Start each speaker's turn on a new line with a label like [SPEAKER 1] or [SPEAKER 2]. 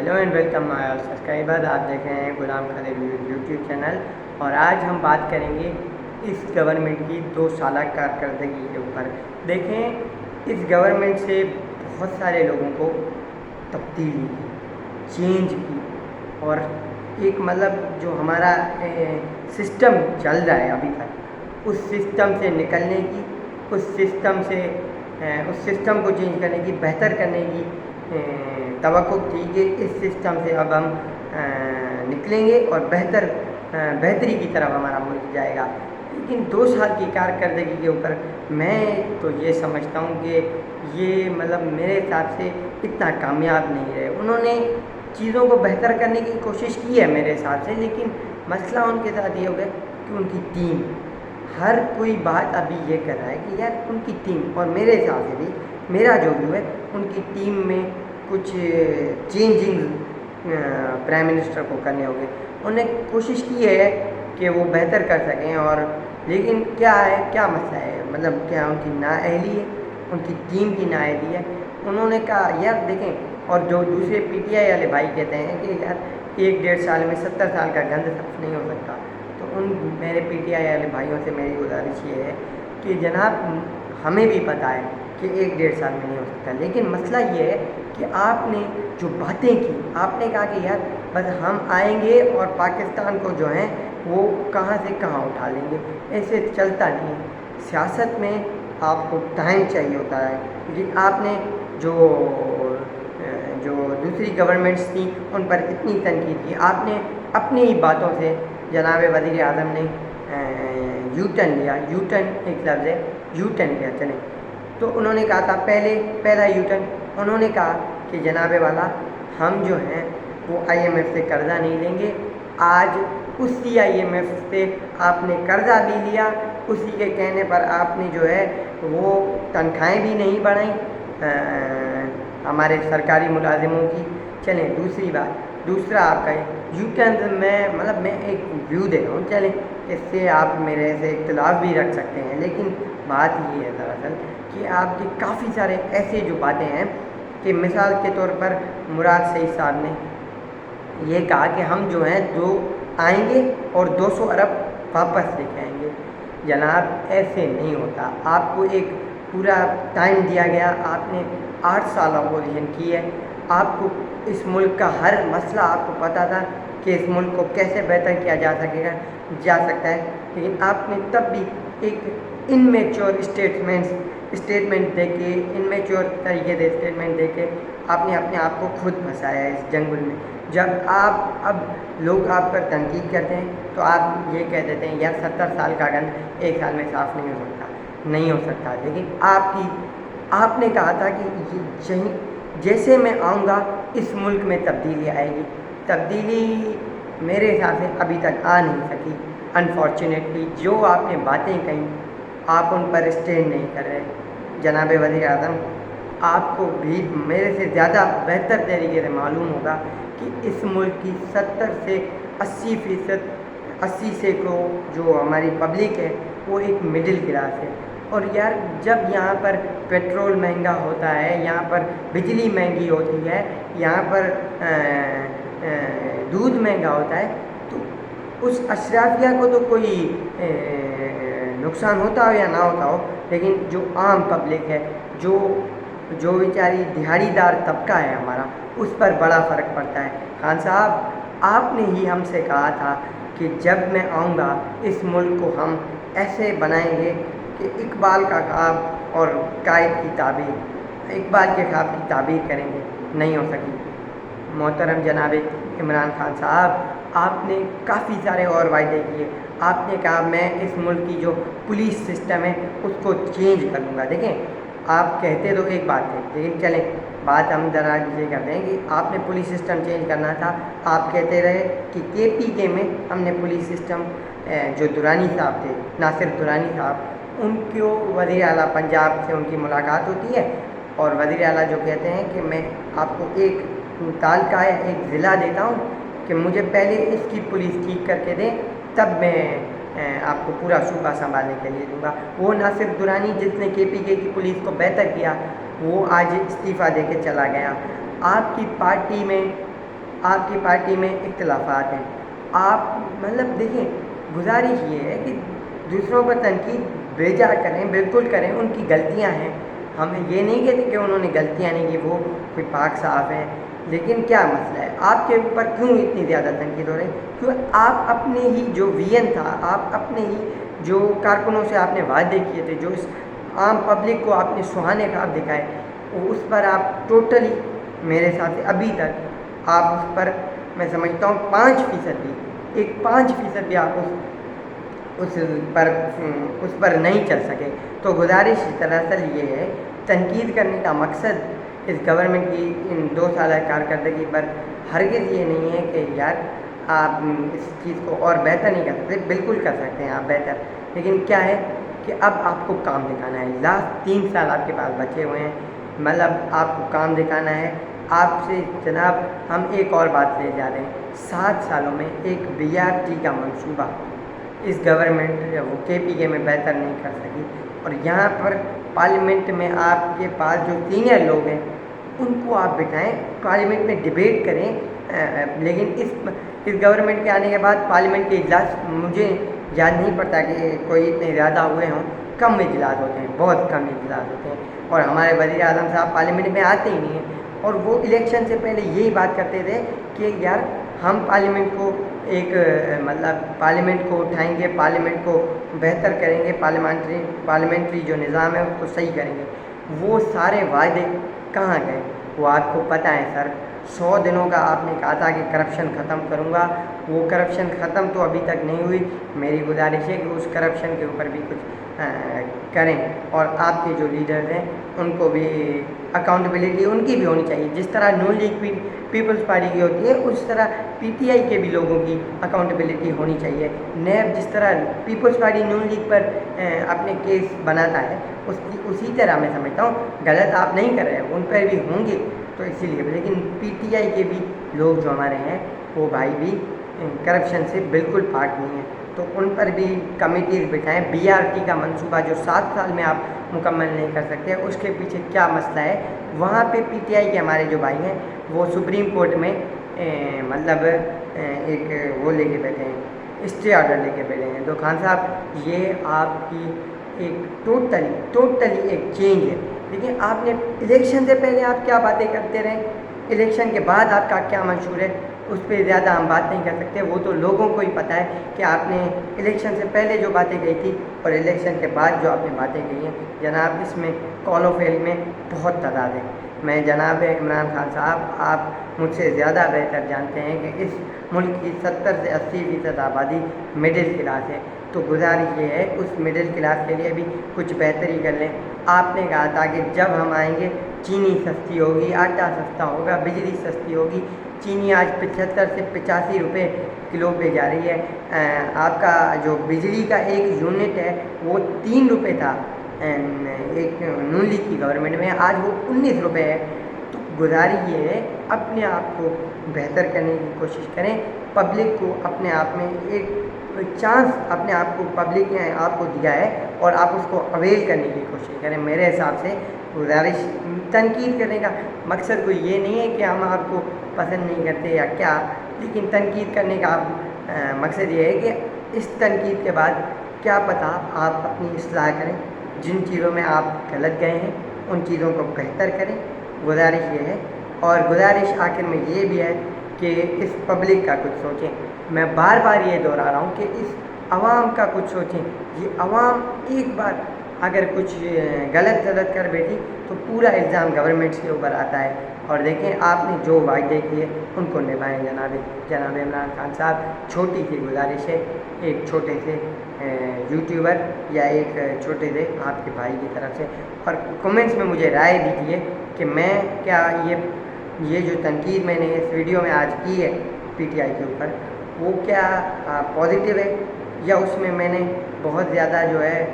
[SPEAKER 1] Hello and welcome my all subscriber. आप देख रहे हैं गुलाम खालिद यूट्यूब चैनल। और आज हम बात करेंगे इस गवर्नमेंट की 2 साल कारकर्दगी के ऊपर। देखें, इस गवर्नमेंट से बहुत सारे लोगों को तब्दीली की, चेंज की, और एक मतलब जो हमारा सिस्टम चल रहा है अभी तक, उस सिस्टम से निकलने की, उस सिस्टम को चेंज करने की, बेहतर करने की तवक्को थी कि इस सिस्टम से अब हम निकलेंगे और बेहतरी की तरफ हमारा मुल्क जाएगा। लेकिन 2 साल की कारकर्दगी के ऊपर मैं तो ये समझता हूँ कि ये मतलब मेरे हिसाब से इतना कामयाब नहीं रहे। उन्होंने चीज़ों को बेहतर करने की कोशिश की है मेरे हिसाब से, लेकिन मसला उनके साथ ये हो गया कि उनकी टीम, हर कोई बात अभी ये कर रहा है कि यार उनकी टीम, और मेरे हिसाब से भी मेरा जो व्यू है, उनकी टीम में कुछ चेंजिंग प्राइम मिनिस्टर को करने होंगे। उन्हें कोशिश की है कि वो बेहतर कर सकें, और लेकिन क्या मसला है, मतलब क्या उनकी नाअहली है, उनकी टीम की नाअहली है। उन्होंने कहा यार देखें, और जो दूसरे पीटीआई वाले भाई कहते हैं कि यार 1-1.5 साल में 70 साल का गंद साफ नहीं हो सकता, तो उन मेरे पीटीआई वाले भाइयों से मेरी गुजारिश ये है कि जनाब, हमें भी पता है कि 1-1.5 साल में नहीं हो सकता, लेकिन मसला ये है कि आपने जो बातें की, आपने कहा कि यार बस हम आएंगे और पाकिस्तान को जो है वो कहाँ से कहाँ उठा लेंगे। ऐसे चलता नहीं है। सियासत में आपको टाइम चाहिए होता है। लेकिन आपने जो दूसरी गवर्नमेंट्स थी उन पर इतनी तनकीद की, आपने अपनी ही बातों से, जनाब वज़ीर आज़म ने यू टर्न लिया, यू टर्न एक लफ्ज़ है, यू टर्न लिया चलें, तो उन्होंने कहा था पहला यू टर्न, उन्होंने कहा कि जनाब वाला हम जो हैं वो IMF से कर्ज़ा नहीं लेंगे। आज उसी IMF से आपने कर्ज़ा भी लिया, उसी के कहने पर आपने जो है वो तनख्वाहें भी नहीं बढ़ाई हमारे सरकारी मुलाजिमों की। चलें, दूसरा आपका यू टर्न मैं एक व्यू दे रहा हूँ, चलें इससे आप मेरे से इख्तिलाफ भी रख सकते हैं, लेकिन बात ये है दरअसल कि आपके काफ़ी सारे ऐसे जो बातें हैं कि मिसाल के तौर पर मुराद सईद साहब ने ये कहा कि हम जो हैं आएंगे और 200 अरब वापस लेके आएंगे। जनाब, ऐसे नहीं होता। आपको एक पूरा टाइम दिया गया, आपने 8 साल अपोजिशन की है, आपको इस मुल्क का हर मसला आपको पता था कि इस मुल्क को कैसे बेहतर किया जा सकता है, लेकिन आपने तब भी एक इनमेच्योर स्टेटमेंट दे के, इनमेच्योर तरीके से स्टेटमेंट दे के आपने अपने आप को खुद फंसाया है इस जंगल में। जब अब लोग आप पर तनकीद करते हैं तो आप ये कह देते हैं यार 70 साल का गंद 1 साल में साफ़ नहीं हो सकता। लेकिन आपने कहा था कि जैसे मैं आऊँगा इस मुल्क में तब्दीली आएगी। तब्दीली मेरे हिसाब से अभी तक आ नहीं सकी। अनफॉर्चुनेटली जो आपने बातें कहीं, आप उन पर स्टैंड नहीं कर रहे। जनाब वज़ीर आज़म, आपको भी मेरे से ज़्यादा बेहतर तरीके से मालूम होगा कि इस मुल्क की 70 से 80% 80 सैकड़ों जो हमारी पब्लिक है वो एक मिडिल क्लास है। और यार जब यहाँ पर पेट्रोल महंगा होता है, यहाँ पर बिजली महंगी होती है, यहाँ पर दूध महंगा होता है, तो उस अशराफिया को तो कोई नुकसान होता हो या ना होता हो, लेकिन जो आम पब्लिक है, जो बेचारी दिहाड़ीदार तबका है हमारा, उस पर बड़ा फ़र्क पड़ता है। खान साहब, आपने ही हमसे कहा था कि जब मैं आऊँगा इस मुल्क को हम ऐसे बनाएंगे कि इकबाल का ख्वाब और कायद की ताबीर, इकबाल के ख्वाब की ताबीर करेंगे। नहीं हो सकी। मोहतरम जनाब इमरान खान साहब, आपने काफ़ी सारे और वायदे किए। आपने कहा मैं इस मुल्क की जो पुलिस सिस्टम है उसको चेंज कर लूँगा। देखें, आप कहते तो एक बात है, लेकिन चलें बात हम ज़रा ये करते हैं कि आपने पुलिस सिस्टम चेंज करना था। आप कहते रहे कि KPK में हमने पुलिस सिस्टम, जो दुरानी साहब थे, नासिर दुरानी साहब, उनको वज़ीर आला पंजाब से उनकी मुलाकात होती है, और वज़ीर आला जो कहते हैं कि मैं आपको एक तालका है, एक ज़िला देता हूँ कि मुझे पहले इसकी पुलिस ठीक करके दें, तब मैं आपको पूरा सूबा संभालने के लिए दूंगा। वो नासिर दुरानी जिसने KPK की पुलिस को बेहतर किया, वो आज इस्तीफ़ा दे के चला गया। आपकी पार्टी में آپ کی پارٹی میں اختلافات ہیں، آپ مطلب دیکھیں، گزارش یہ ہے کہ دوسروں پر تنقید بیجا کریں، بالکل کریں، ان کی غلطیاں ہیں، ہم یہ نہیں کہتے کہ انہوں نے غلطیاں نہیں کی، وہ کوئی پاک صاف ہیں، لیکن کیا مسئلہ ہے آپ کے اوپر کیوں اتنی زیادہ تنقید ہو رہی ہے؟ کیوں آپ اپنے ہی جو ویژن تھا، آپ اپنے ہی جو کارکنوں سے آپ نے وعدے کیے تھے، جو اس عام پبلک کو آپ نے سہانے خواب دکھائے، اس پر آپ ٹوٹلی میرے ساتھ ابھی تک آپ اس پر میں سمجھتا ہوں 5% بھی، ایک 5% بھی آپ اس پر نہیں چل سکے۔ تو گزارش دراصل یہ ہے، تنقید کرنے کا مقصد اس گورنمنٹ کی ان 2 سالہ کارکردگی پر ہرگز یہ نہیں ہے کہ یار آپ اس چیز کو اور بہتر نہیں کر سکتے، بالکل کر سکتے ہیں آپ بہتر، لیکن کیا ہے کہ اب آپ کو کام دکھانا ہے۔ لاسٹ 3 سال آپ کے پاس بچے ہوئے ہیں، مطلب آپ کو کام دکھانا ہے۔ آپ سے جناب ہم ایک اور بات لے جا رہے ہیں، 7 سالوں میں ایک BRT کا منصوبہ اس گورنمنٹ وہ KPK میں بہتر نہیں کر سکی، اور یہاں پر پارلیمنٹ میں آپ کے پاس جو سینئر لوگ ہیں ان کو آپ بٹھائیں، پارلیمنٹ میں ڈبیٹ کریں، لیکن اس گورنمنٹ کے آنے کے بعد پارلیمنٹ کے اجلاس مجھے یاد نہیں پڑتا کہ کوئی اتنے زیادہ ہوئے ہوں، کم اجلاس ہوتے ہیں، بہت کم اجلاس ہوتے ہیں، اور ہمارے وزیر اعظم صاحب پارلیمنٹ میں آتے ہی نہیں ہیں، اور وہ الیکشن سے پہلے یہی بات کرتے تھے کہ یار ہم پارلیمنٹ کو ایک مطلب پارلیمنٹ کو اٹھائیں گے، پارلیمنٹ کو بہتر کریں گے، پارلیمنٹری جو نظام ہے اس کو صحیح کریں گے۔ وہ سارے وعدے کہاں گئے؟ وہ آپ کو پتہ ہے سر، 100 دنوں کا آپ نے کہا تھا کہ کرپشن ختم کروں گا، وہ کرپشن ختم تو ابھی تک نہیں ہوئی۔ میری گزارش ہے کہ اس کرپشن کے اوپر بھی کچھ کریں، اور آپ کے جو لیڈرز ہیں ان کو بھی اکاؤنٹیبلٹی ان کی بھی ہونی چاہیے، جس طرح نون لیگ پیپلز پارٹی کی ہوتی ہے اس طرح PTI کے بھی لوگوں کی اکاؤنٹیبلٹی ہونی چاہیے۔ نیب جس طرح پیپلز پارٹی نون لیگ پر اپنے کیس بناتا ہے، اسی طرح میں سمجھتا ہوں غلط آپ نہیں کر رہے ہیں، ان پر بھی ہوں گے، تو اسی لیے، لیکن PTI کے بھی لوگ جو ہمارے ہیں وہ بھائی بھی کرپشن سے بالکل پاک نہیں ہیں، تو ان پر بھی کمیٹیز بٹھائیں۔ BRT کا منصوبہ جو 7 سال میں آپ مکمل نہیں کر سکتے، اس کے پیچھے کیا مسئلہ ہے؟ وہاں پہ PTI کے ہمارے جو بھائی ہیں وہ سپریم کورٹ میں مطلب ایک وہ لے کے بیٹھے ہیں، اسٹے آرڈر لے کے بیٹھے ہیں۔ تو خان صاحب یہ آپ کی ایک ٹوٹلی ایک چینج ہے، لیکن آپ نے الیکشن سے پہلے آپ کیا باتیں کرتے رہے، الیکشن کے بعد آپ کا کیا منشور ہے، اس پہ زیادہ ہم بات نہیں کر سکتے، وہ تو لوگوں کو ہی پتہ ہے کہ آپ نے الیکشن سے پہلے جو باتیں کہی تھی اور الیکشن کے بعد جو آپ نے باتیں کہی ہیں جناب، اس میں قول و فعل میں بہت تضاد ہے۔ میں جناب عمران خان صاحب، آپ مجھ سے زیادہ بہتر جانتے ہیں کہ اس ملک کی 70 سے 80% آبادی مڈل کلاس ہے، تو گزارش یہ ہے اس مڈل کلاس کے لیے بھی کچھ بہتری کر لیں۔ آپ نے کہا تھا کہ جب ہم آئیں گے چینی سستی ہوگی، آٹا سستا ہوگا، بجلی سستی ہوگی۔ چینی آج 75 سے 85 روپے کلو پہ جا رہی ہے۔ آپ کا جو بجلی کا ایک یونٹ ہے وہ 3 روپے تھا ایک نون لیگ کی گورنمنٹ میں، آج وہ 19 روپے ہے۔ تو گزارش یہ ہے اپنے آپ کو بہتر کرنے کی کوشش کریں، پبلک کو اپنے آپ میں ایک چانس اپنے آپ کو پبلک نے آپ کو دیا ہے اور آپ اس کو اویل کرنے کی کوشش کریں۔ میرے حساب سے گزارش، تنقید کرنے کا مقصد کوئی یہ نہیں ہے کہ ہم آپ کو پسند نہیں کرتے یا کیا، لیکن تنقید کرنے کا مقصد یہ ہے کہ اس تنقید کے بعد کیا پتہ آپ اپنی اصلاح کریں، جن چیزوں میں آپ غلط گئے ہیں ان چیزوں کو بہتر کریں۔ گزارش یہ ہے، اور گزارش آخر میں یہ بھی ہے کہ اس پبلک کا کچھ سوچیں۔ میں بار بار یہ دہرا رہا ہوں کہ اس عوام کا کچھ سوچیں۔ یہ عوام ایک بار اگر کچھ غلط کر بیٹھی تو پورا الزام گورنمنٹ کے اوپر آتا ہے، اور دیکھیں آپ نے جو وعدے کیے ان کو نبھائیں جناب عمران خان صاحب۔ چھوٹی سی گزارش ہے ایک چھوٹے سے یوٹیوبر یا ایک چھوٹے سے آپ کے بھائی کی طرف سے، اور کمنٹس میں مجھے رائے دیجیے کہ میں کیا یہ جو تنقید میں نے اس ویڈیو میں آج کی ہے PTI کے اوپر، وہ کیا پازیٹیو ہے، یا اس میں نے بہت زیادہ جو ہے